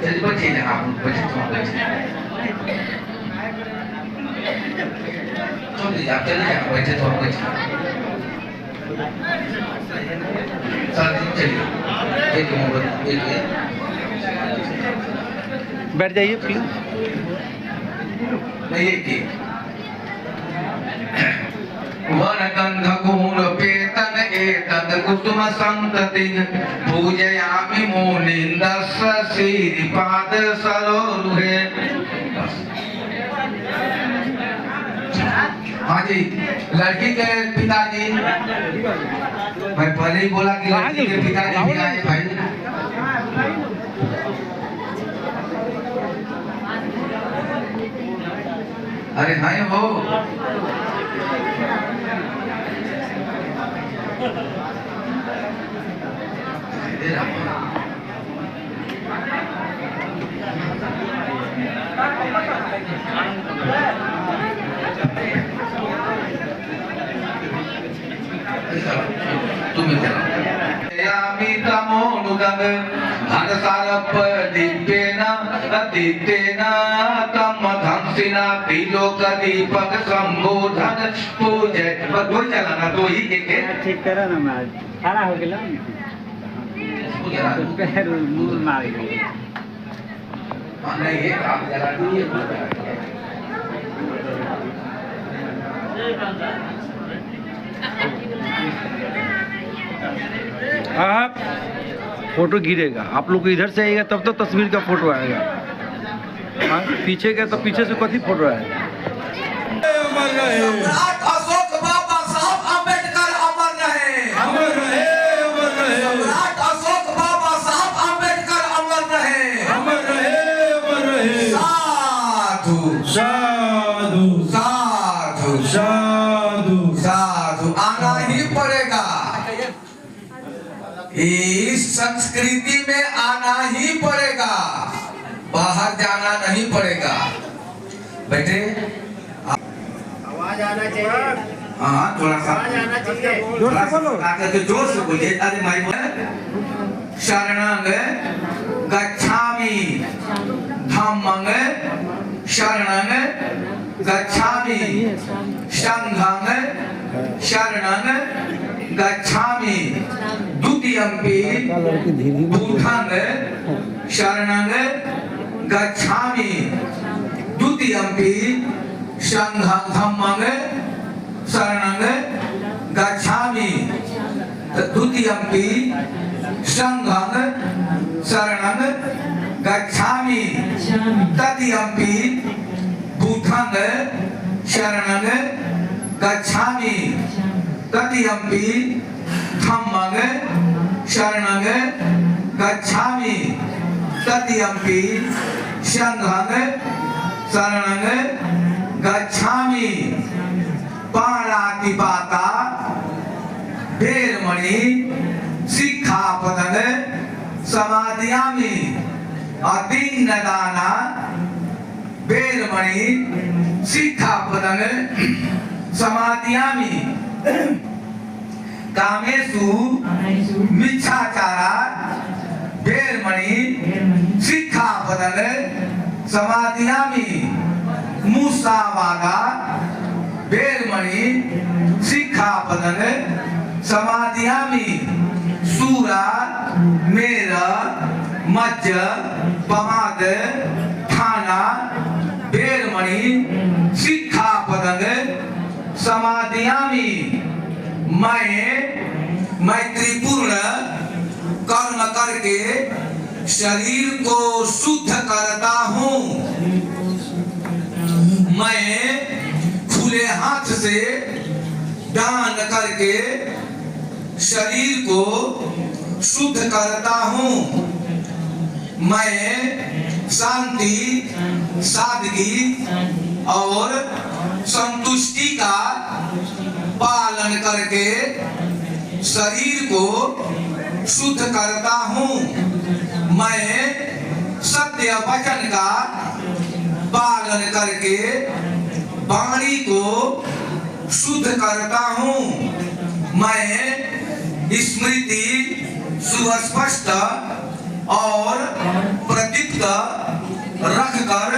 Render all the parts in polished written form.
चलिए बैठिए ना आप बैठिए तो बैठिए चलिए आप चलिए जाए बैठे तो बैठिए सर चलिए एक मोबाइल एक बैठ जाइए प्लीज नहीं एक वनगंध गुण पेतन एतद कुसुम संतति पूजयामि मुनिन्दस्स श्रीपाद सरोरुहे। हाँ जी, लड़की के पिताजी, मैं पहले ही बोला कि लड़की के पिताजी भी आए भाई। अरे भाई हो तुम्हें यामी तमोनुदंग हरसारप दीपेना अतीतेना तम धंसिना त्रिलोक दीपक संबोधन पूजय। बस दो चलाना दो ही एक ठीक करा ना मैं खड़ा हो गया पैर मुंह मार गया नहीं ये आप जला दिए आप फोटो गिरेगा आप लोग इधर से आएगा तब तो तस्वीर का फोटो आएगा। हाँ पीछे का तो पीछे से कथी फोटो आएगा। अशोक बाबा साहब अम्बेडकर अमर रहे, अमर रहे, अमर रहे। सम्राट अशोक बाबा साहब अम्बेडकर अमर रहे, अमर रहे, अमर रहे। साधु साधु साधु साधु साधु आना ही पड़ेगा, इस संस्कृति में आना ही पड़ेगा, बाहर जाना नहीं पड़ेगा। बेटे आवाज आना चाहिए। हाँ थोड़ा सा जोर से बोलो, जोर से बोलिए। अरे माई शरणं गच्छामि धम्मं शरणं गच्छामि संघं शरणं गच्छामि द्वितीयंपि बुद्धं शरणं गच्छामि द्वितीयंपि संघं धम्मं शरणं गच्छामि द्वितीयंपि संघं शरणं गच्छामि तृतीयंपि बुद्धं शरणं गच्छामि तृतीयंपि धम्मं शरणं गच्छामि तृतीयंपि संघं शरणं गच्छामि पाणातिपाता वेरमणि सिक्खापदं समादयामि अदीन्नदाना वेरमणि सिक्खापदं समादयामि कामेषु मिच्छाचारा वेरमणि सिक्खापदं समादयामि मुसावादा वेरमणि सिक्खापदं समादयामि सूरा मेर मज्ज पमाद थाना वेरमणि सिक्खापदं समादयामि। मैं मैत्रीपूर्ण कर्म करके शरीर को शुद्ध करता हूँ। मैं खुले हाथ से दान करके शरीर को शुद्ध करता हूँ। मैं शांति सादगी और संतुष्टि का पालन करके शरीर को शुद्ध करता हूँ। मैं सत्य वचन का पालन करके वाणी को शुद्ध करता हूँ। मैं स्मृति सुस्पष्ट और प्रदीप्त रखकर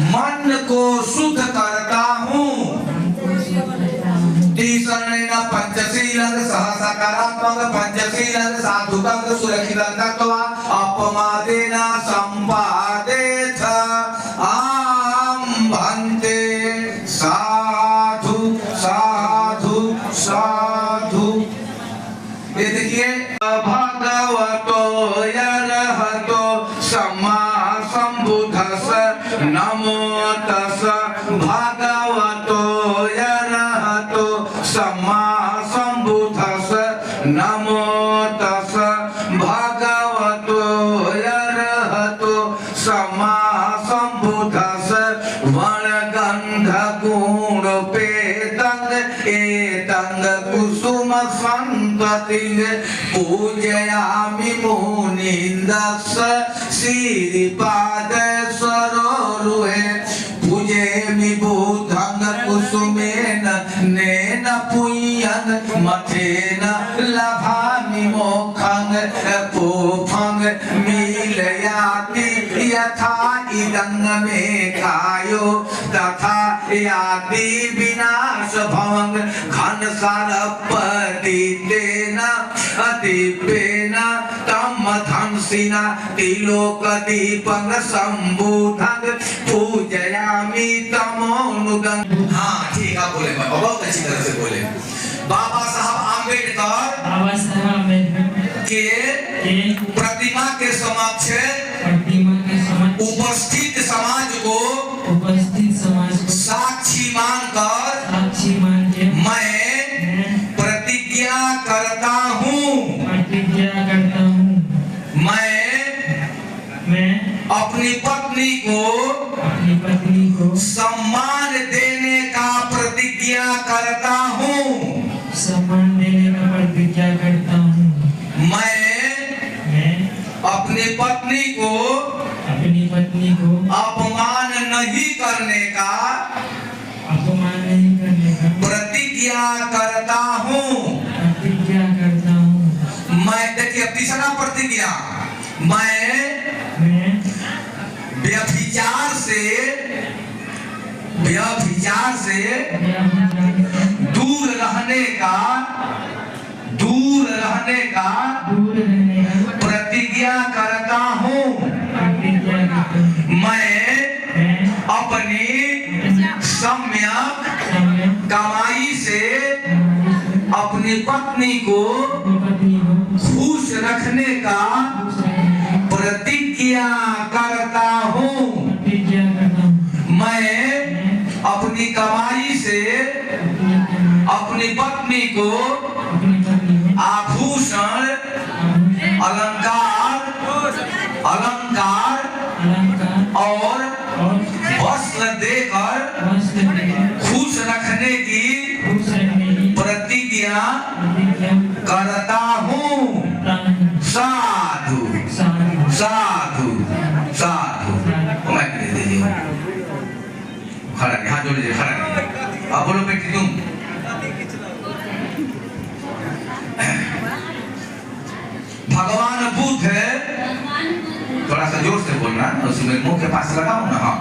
मन को शुद्ध करता हूँ। तीसरेण पंचशीलं सह सकारात्मक पंचशीलं साधुकं सुरक्षितं दत्त्वा अपमादेन संपादेथ आम्भन्ते। साधु साधु साधु। ये देखिए, भगवतो यरहतो सम्मा सम्बुद्धस्स नमो तस्स। भगवतो यरहतो सम्मा सम्बुद्धस्स नमो तस्स। भगवतो यरहतो सम्मा सम्बुद्धस्स। वनगन्ध गुण पेतंग एतंग कुसुम संततिं पूजयामि मुनीन्द्रस्स श्रीपाद सरोरुहे। पूजेमि बुद्धं कुसुमेन नेन पुय्यन् मथेन लभामि मोक्षं। पोफं मीलयाति यथा इदं मे कायो तथा याति विनाशभवं। घनसारपतितेन अतिपेन तं धंसिना त्रिलोकदीपं सम्बुद्धं पूजयामि तमोनुगं। हाँ ठीक है, बोले बहुत अच्छी तरह से बोले। बाबा साहब आम्बेडकर के प्रतिमा के समक्ष उपस्थित समाज को साक्षी मानकर मैं प्रतिज्ञा करता हूँ। मैं अपनी पत्नी को सम्मान देने का प्रतिज्ञा करता हूँ। मैं अपनी पत्नी को अपमान नहीं करने का प्रतिज्ञा करता हूँ। मैं देखिए तीसरा प्रतिज्ञा, मैं व्यभिचार से दूर रहने का प्रतिज्ञा करता हूँ। मैं अपनी सम्यक कमाई से अपनी पत्नी को खुश रखने का प्रतिज्ञा करता हूँ। मैं अपनी कमाई से अपनी पत्नी को आभूषण अलंकार और वस्त्र देकर खुश रखने की प्रतिज्ञा करता हूँ। साधु साधु साधु। मैं दे दीजिए, खड़ा नहीं, हाथ जोड़ लीजिए, खड़ा नहीं। अब बोलो बेटी तुम। भगवान बुद्ध है, थोड़ा सा जोर से बोलना, उसमें मुंह के पास लगाओ ना। हाँ,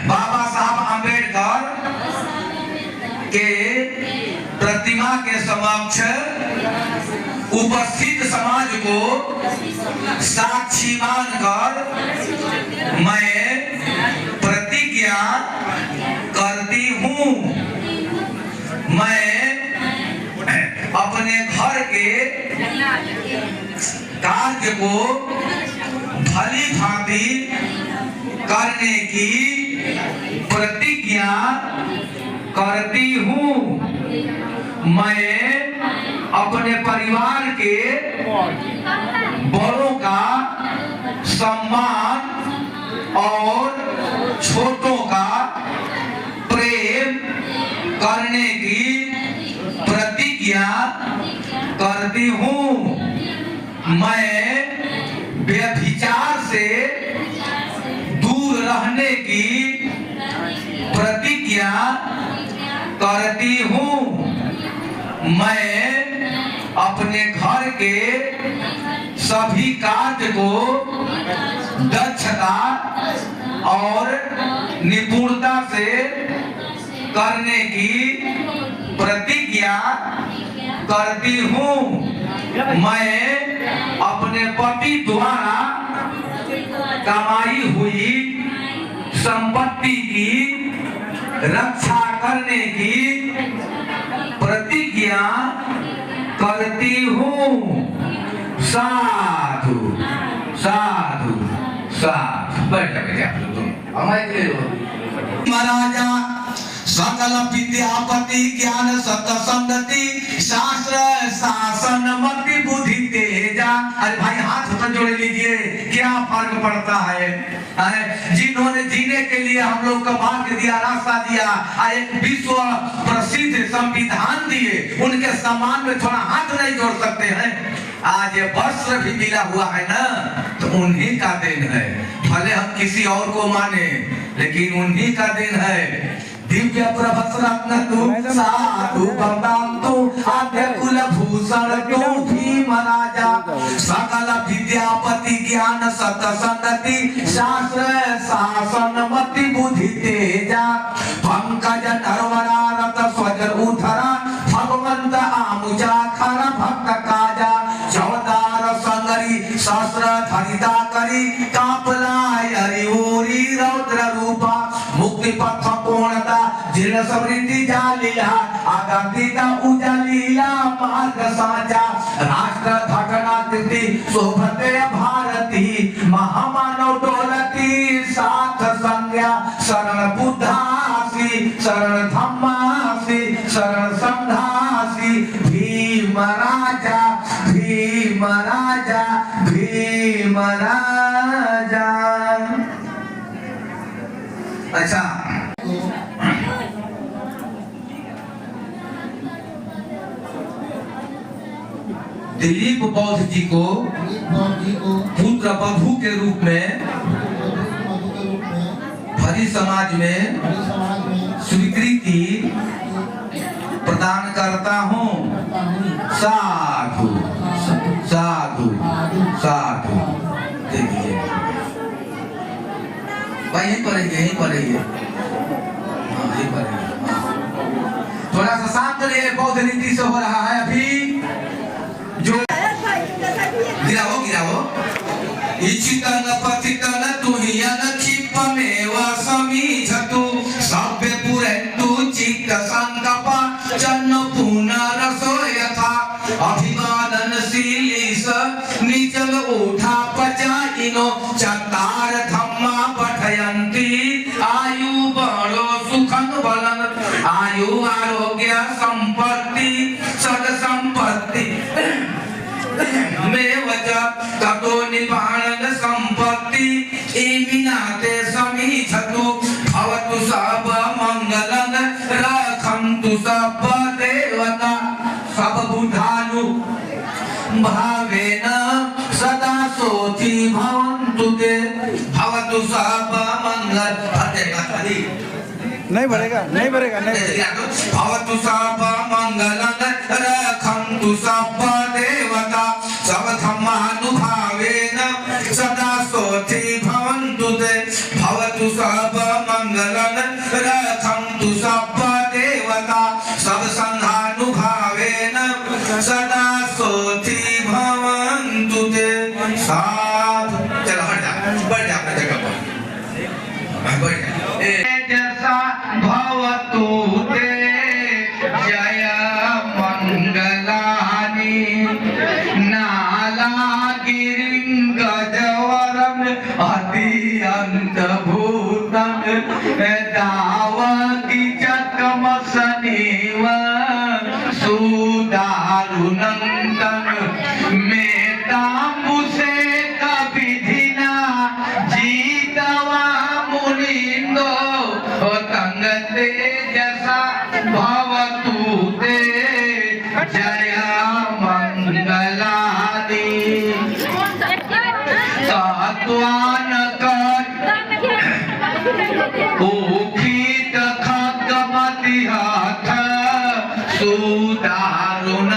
बाबा साहब आम्बेडकर के प्रतिमा के समक्ष उपस्थित समाज को साक्षी मानकर मैं प्रतिज्ञा करती हूँ। मैं अपने घर के कार्य को भली भांति करने की प्रतिज्ञा करती हूँ। मैं अपने परिवार के बड़ों का सम्मान और छोटों का प्रेम करने की प्रतिज्ञा करती हूँ। मैं व्यभिचार से दूर रहने की प्रतिज्ञा करती हूँ। मैं अपने घर के सभी कार्य को दक्षता और निपुणता से करने की प्रतिज्ञा करती हूँ। मैं अपने पति द्वारा कमाई हुई संपत्ति की रक्षा करने की प्रतिज्ञा करती हूँ। साधु साधु साधु। बैठ महाराजा सकल विद्यापति ज्ञान सतसंगति शास्त्र शासन मति बुद्धि तेजा। अरे भाई हाथ तो जोड़ लीजिए, क्या फर्क पड़ता है? जिन्होंने जीने के लिए हम लोग को मार्ग दिया, रास्ता दिया, एक विश्व प्रसिद्ध संविधान दिए, उनके सम्मान में थोड़ा हाथ नहीं जोड़ सकते हैं? आज ये वस्त्र भी मिला हुआ है ना, तो उन्हीं का दिन है। भले हम किसी और को माने, लेकिन उन्हीं का दिन है। दिव्य प्रभस्रत्न तू साधु बंदाम तू आद्य कुल भूषण तू भीम राजा सकल विद्यापति ज्ञान सतसंगति शास्त्र शासन मति बुद्धि तेजा पंकज नरवरा रत स्वजर उधरा भगवंत आमुजा खर भक्त काजा चौदार संगरी शास्त्र धरिता करी कापला हरिओरी रौद्र रूपा मुक्ति पथ पूर्णता जिन समृद्धि जालीला आगातीता उजालीला मार्ग साजा राष्ट्र धकना तिथि शोभते भारती महामानव डोलती साथ संज्ञा शरण बुद्धासी शरण धम्मासी शरण संघासी भीम राजा भीम राजा भीम राजा। अच्छा, दिलीप बौद्ध जी को पुत्र बभू के रूप में भरी समाज में स्वीकृति प्रदान करता हूँ। साधु साधु साधु। देखिए भाई यहीं पर यहीं पर थोड़ा सा शांत रहिए। बौद्ध नीति से हो रहा है अभी जो गिरावो इचितन पतितन तुहियन क्षिपमेव समीझतु सभ्य पुरेन्तु चित्त संकप जन्म पुनरसो यथा अभिवादनशीली स निचल उठा पचाइनो चतार धम्मा पठयन्ति आयु बड़ो सुखन बलन आयु आरोग्य संपत्ति सद संपत्ति में वजह ततो निपाणन संपत्ति इमिनाते समीझतु भवतु सब मंगलं रखन्तु सब देवता सब बुधानु भावेन सदा सोचि भवन्तु ते भवतु सब मंगल। नहीं भरेगा भवतु सब मंगलं रखन्तु सब देवता सब धम्मानुभावेन सदा सोचि भवन्तु ते भवतु सब मंगलं रखन्तु सब देवता सब संघानुभावेन सदा सोचि भवन्तु ते। साधु। चलो बढ़ जा अपने जगह पर बढ़ जा। जैसा भवतु ते जय मंगलानि नाला गिरिं गजवरं अतियंत भूतं दावकी चकमसनीव सुदारुनंतं मेतांबुसे कविधिना जीतवा मुनिंदो तंगते जसा भवतु ते जय मंगलानि तत्वान उखित खगमति हाथ सुदारुनंतन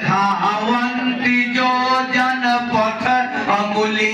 धावन्ति जो अंगुली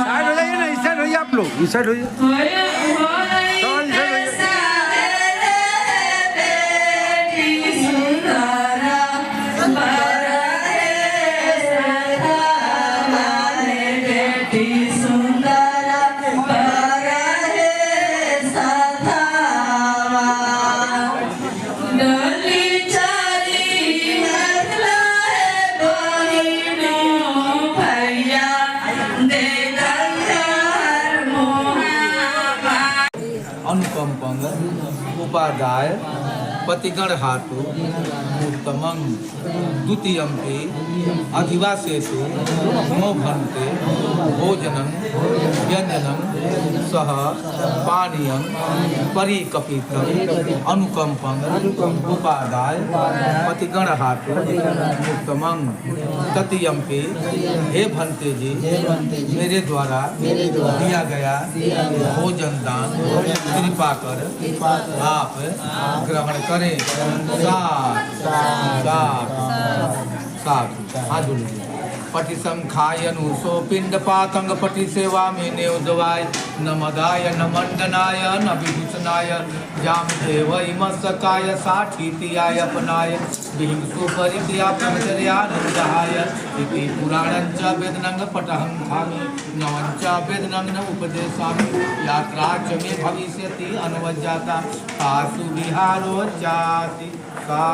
साइड हो जाइए ना, इस साइड होइए आप लोग, इस साइड होइए। अनुकंपंग उपादाय पतिगण हातु उत्तमं द्वितीयंपि अधिवासेषु नो भन्ते भोजनं व्यंजनं सह पानीयं परिकपितं अनुकंपं उपादाय पतिगण हातु उत्तमं तृतीयंपि हे भन्ते जी मेरे द्वारा दिया गया भोजन दान कृपा कर आप ग्रहण करें। साथ हाथ जोड़िए। पटिसम खायनु सो पिंड पातंग पटि सेवा में नेवदवाय न मदाय न मंडनाय न विभूषणाय जाम देव इमस्काय साठीतियाय अपनाय भीम सुपरित्या ब्रह्मचर्यानंदहाय इति पुराणंच वेदनंग पटहं खामि नवंच वेदनंग न उपदेशामि यात्रा च मे भविष्यति अनवज्जाता आसु विहारो जाति सा